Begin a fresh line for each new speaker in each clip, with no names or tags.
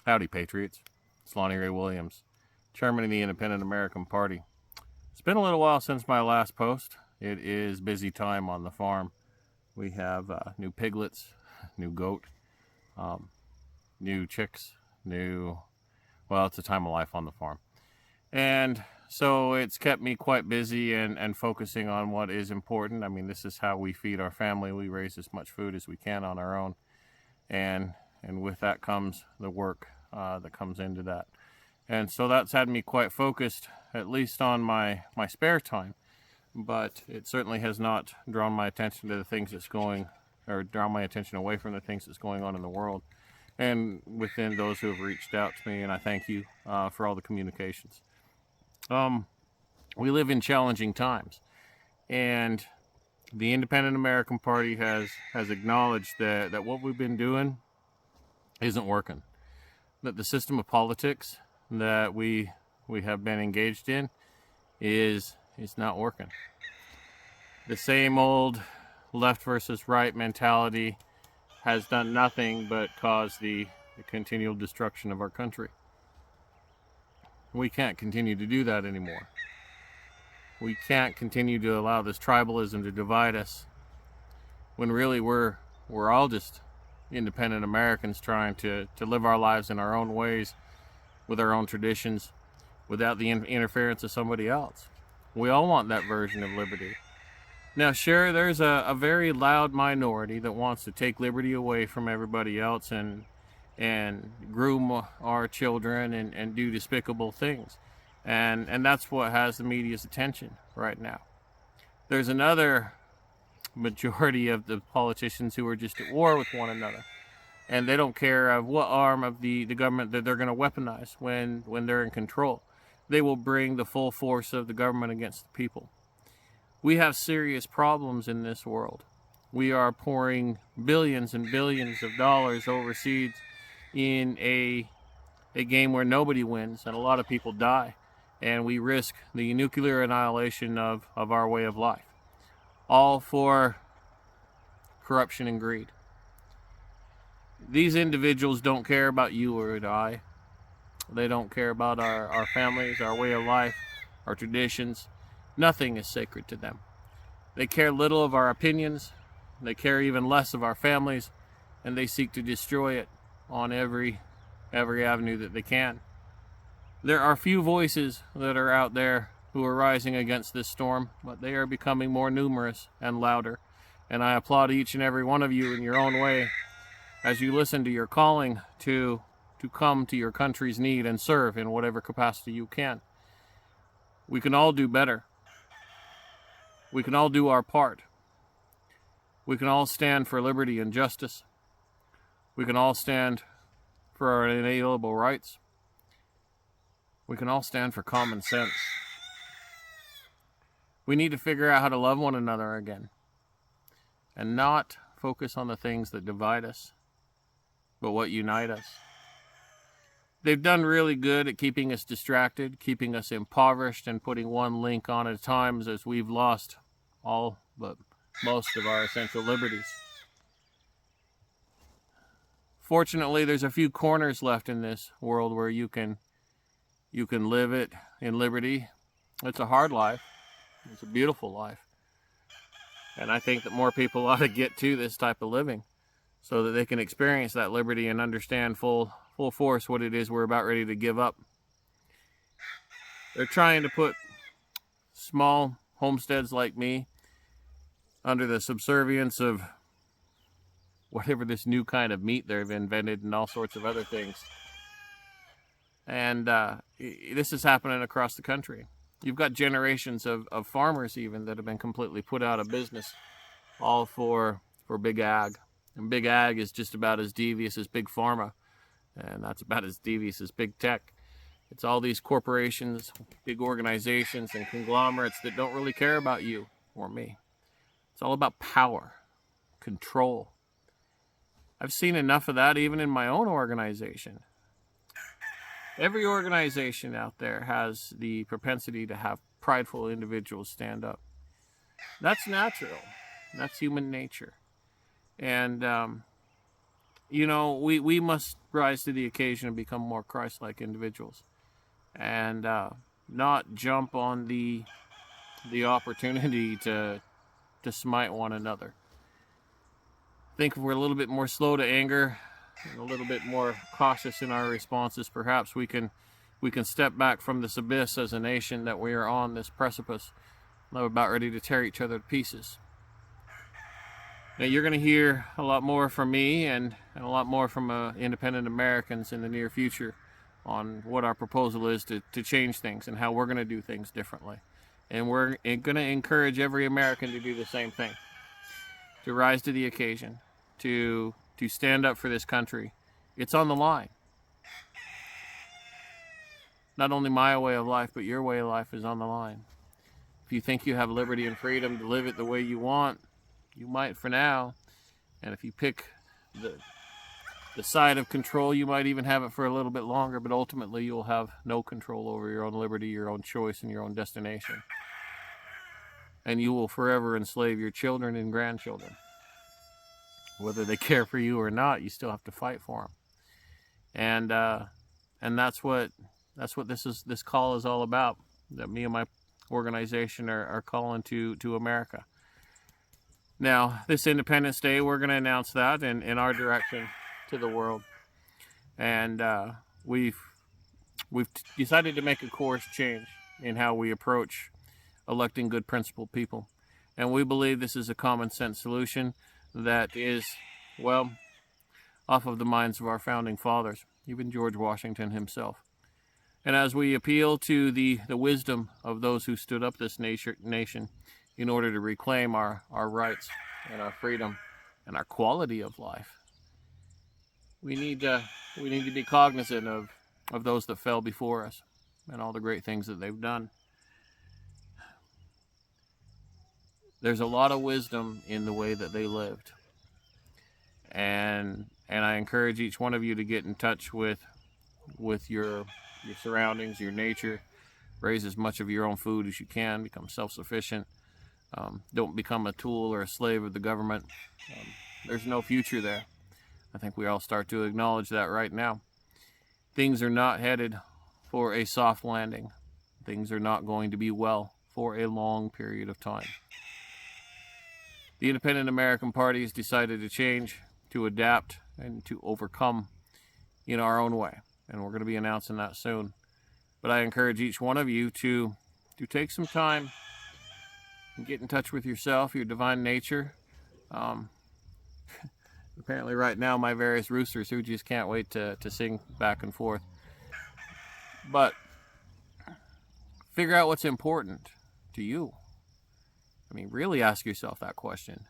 Howdy, Patriots. It's Lonnie Ray Williams, Chairman of the Independent American Party. It's been a little while since my last post. It is busy time on the farm. We have new piglets, new goat, new chicks, it's a time of life on the farm. And so it's kept me quite busy and focusing on what is important. I mean, this is how we feed our family. We raise as much food as we can on our own. And with that comes the work that comes into that. And so that's had me quite focused, at least on my spare time. But it certainly has not drawn my attention to the things drawn my attention away from the things that's going on in the world and within those who have reached out to me. And I thank you for all the communications. We live in challenging times, and the Independent American Party has acknowledged that what we've been doing isn't working, that the system of politics that we have been engaged in is not working. The same old left versus right mentality has done nothing but cause the continual destruction of our country. We can't continue to do that anymore. We can't continue to allow this tribalism to divide us when really we're all just independent Americans trying to live our lives in our own ways with our own traditions without the interference of somebody else. We all want that version of liberty. Now, sure, there's a very loud minority that wants to take liberty away from everybody else and groom our children and do despicable things. And that's what has the media's attention right now. There's another majority of the politicians who are just at war with one another. And they don't care of what arm of the government that they're going to weaponize when they're in control. They will bring the full force of the government against the people. We have serious problems in this world. We are pouring billions and billions of dollars overseas in a game where nobody wins and a lot of people die. And we risk the nuclear annihilation of our way of life. All for corruption and greed. These individuals don't care about you or I. They don't care about our families, our way of life, our traditions. Nothing is sacred to them. They care little of our opinions. They care even less of our families. And they seek to destroy it on every avenue that they can. There are few voices that are out there who are rising against this storm, but they are becoming more numerous and louder. And I applaud each and every one of you in your own way as you listen to your calling to come to your country's need and serve in whatever capacity you can. We can all do better. We can all do our part. We can all stand for liberty and justice. We can all stand for our inalienable rights. We can all stand for common sense. We need to figure out how to love one another again and not focus on the things that divide us, but what unite us. They've done really good at keeping us distracted, keeping us impoverished, and putting one link on at times as we've lost all but most of our essential liberties. Fortunately, there's a few corners left in this world where you can live it in liberty. It's a hard life. It's a beautiful life. And I think that more people ought to get to this type of living so that they can experience that liberty and understand full force what it is we're about ready to give up. They're trying to put small homesteads like me under the subservience of whatever this new kind of meat they've invented and all sorts of other things. And this is happening across the country. You've got generations of farmers even that have been completely put out of business, all for big ag. And big ag is just about as devious as big pharma, and that's about as devious as big tech. It's all these corporations, big organizations, and conglomerates that don't really care about you or me. It's all about power, control. I've seen enough of that even in my own organization. Every organization out there has the propensity to have prideful individuals stand up. That's natural. That's human nature. And we must rise to the occasion and become more Christ-like individuals, and not jump on the opportunity to smite one another. I think if we're a little bit more slow to anger and a little bit more cautious in our responses, perhaps we can step back from this abyss as a nation that we are on, this precipice, and we're about ready to tear each other to pieces. Now, you're going to hear a lot more from me and a lot more from independent Americans in the near future on what our proposal is to change things and how we're going to do things differently. And we're going to encourage every American to do the same thing, to rise to the occasion, to stand up for this country. It's on the line. Not only my way of life, but your way of life is on the line. If you think you have liberty and freedom to live it the way you want, you might for now. And if you pick the side of control, you might even have it for a little bit longer, but ultimately you'll have no control over your own liberty, your own choice, and your own destination. And you will forever enslave your children and grandchildren. Whether they care for you or not, you still have to fight for them. And that's what this call is all about. That me and my organization are calling to America. Now, this Independence Day, we're going to announce that in our direction to the world. And we've decided to make a course change in how we approach electing good, principled people. And we believe this is a common sense solution that is, well, off of the minds of our founding fathers, even George Washington himself. And as we appeal to the wisdom of those who stood up this nation in order to reclaim our rights and our freedom and our quality of life, we need to be cognizant of those that fell before us and all the great things that they've done. There's a lot of wisdom in the way that they lived. And I encourage each one of you to get in touch with your surroundings, your nature. Raise as much of your own food as you can. Become self-sufficient. Don't become a tool or a slave of the government. There's no future there. I think we all start to acknowledge that right now. Things are not headed for a soft landing. Things are not going to be well for a long period of time. The Independent American Party has decided to change, to adapt, and to overcome in our own way. And we're going to be announcing that soon. But I encourage each one of you to take some time and get in touch with yourself, your divine nature. Apparently right now my various roosters who just can't wait to sing back and forth. But figure out what's important to you. I mean, really ask yourself that question.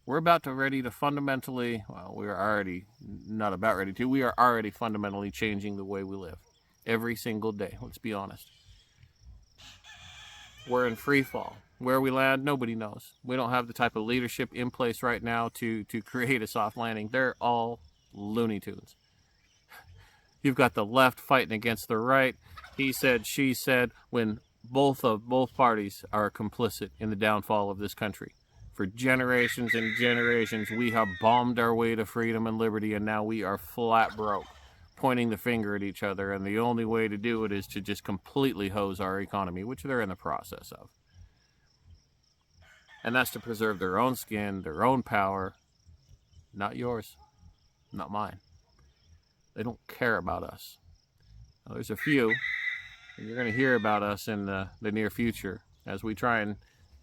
We're ready to fundamentally, well, we are already not about ready to, we are already fundamentally changing the way we live every single day. Let's be honest. We're in free fall. Where we land, nobody knows. We don't have the type of leadership in place right now to create a soft landing. They're all Looney Tunes. You've got the left fighting against the right. He said, she said, when both parties are complicit in the downfall of this country. For generations and generations, we have bombed our way to freedom and liberty, and now we are flat broke, pointing the finger at each other, and the only way to do it is to just completely hose our economy, which they're in the process of. And that's to preserve their own skin, their own power, not yours, not mine. They don't care about us. Now, there's a few, and you're going to hear about us in the near future as we try and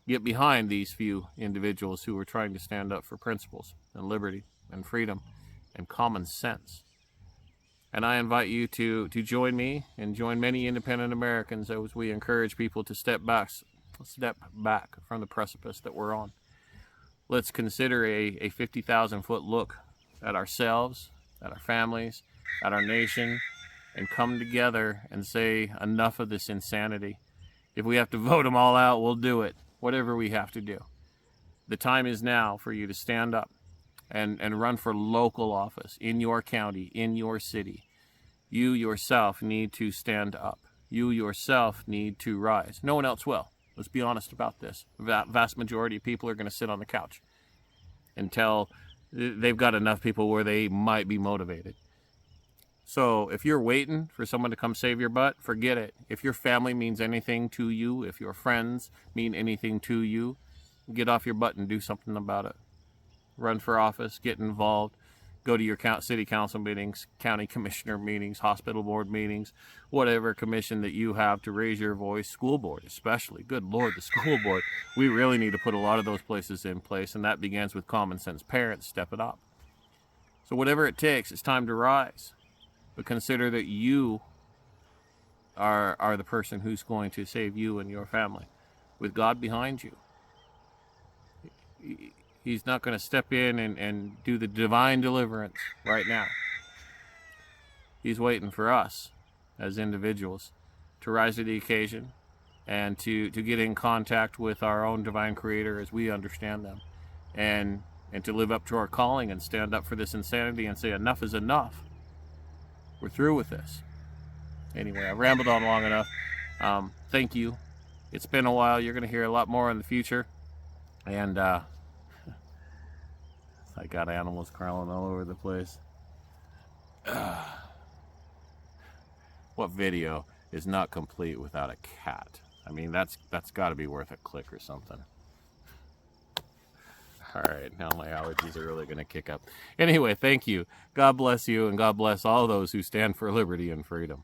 get behind these few individuals who are trying to stand up for principles and liberty and freedom and common sense. And I invite you to join me and join many independent Americans as we encourage people to step back from the precipice that we're on. Let's consider a 50,000-foot look at ourselves, at our families, at our nation, and come together and say enough of this insanity. If we have to vote them all out, we'll do it. Whatever we have to do. The time is now for you to stand up and run for local office in your county, in your city. You yourself need to stand up. You yourself need to rise. No one else will. Let's be honest about this. The vast majority of people are going to sit on the couch until they've got enough people where they might be motivated. So if you're waiting for someone to come save your butt, forget it. If your family means anything to you, if your friends mean anything to you, get off your butt and do something about it. Run for office, get involved, go to your city council meetings, county commissioner meetings, hospital board meetings, whatever commission that you have to raise your voice, school board especially. Good Lord, the school board. We really need to put a lot of those places in place, and that begins with common sense. Parents, step it up. So whatever it takes, it's time to rise. But consider that you are the person who's going to save you and your family. With God behind you, He's not going to step in and do the divine deliverance right now. He's waiting for us as individuals to rise to the occasion and to get in contact with our own divine creator as we understand them, and to live up to our calling and stand up for this insanity and say enough is enough. We're through with this. Anyway, I rambled on long enough. Thank you. It's been a while. You're going to hear a lot more in the future. And I got animals crawling all over the place. What video is not complete without a cat? I mean, that's got to be worth a click or something. All right, now my allergies are really going to kick up. Anyway, thank you. God bless you, and God bless all those who stand for liberty and freedom.